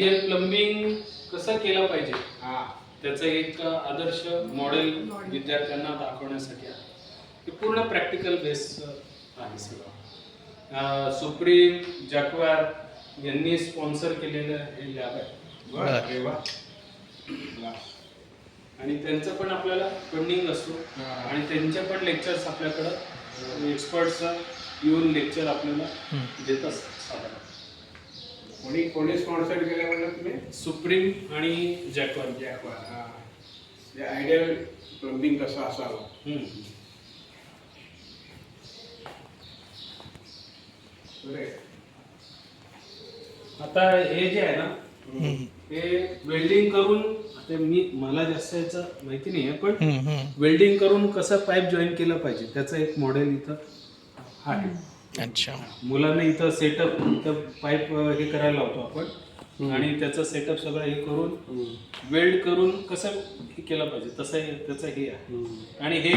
Ideal plumbing कसं केलं पाहिजे त्याचं एक आदर्श मॉडेल विद्यार्थ्यांना दाखवण्यासाठी आहे. हे पूर्ण प्रॅक्टिकल बेस आहे सगळं. सुप्रीम जॅक्वार यांनी स्पॉन्सर केलेलं हे लॅब आहे. आणि त्यांचं पण आपल्याला फंडिंग असतो आणि त्यांचे पण लेक्चर्स आपल्याकडं एक्सपर्ट्स येऊन लेक्चर आपल्याला देत असतात साधारण. कोणी स्पॉन्सर केलं म्हणजे तुम्ही? सुप्रीम आणि जॅक्वार. हां, आयडियल प्लंबिंग कसं असावं. आता हे जे आहे ना हे वेल्डिंग करून, आता मला जास्त याचं माहिती नाही आहे, पण वेल्डिंग करून कसं पाईप जॉईन केलं पाहिजे त्याचं एक मॉडेल इथं आहे. अच्छा. मुलांना इथं सेटअप, इथं पाईप हे करायला लावतो आपण आणि त्याचं सेटअप सगळं हे करून वेल्ड करून कसं हे केलं पाहिजे तसं त्याचं हे आहे. आणि हे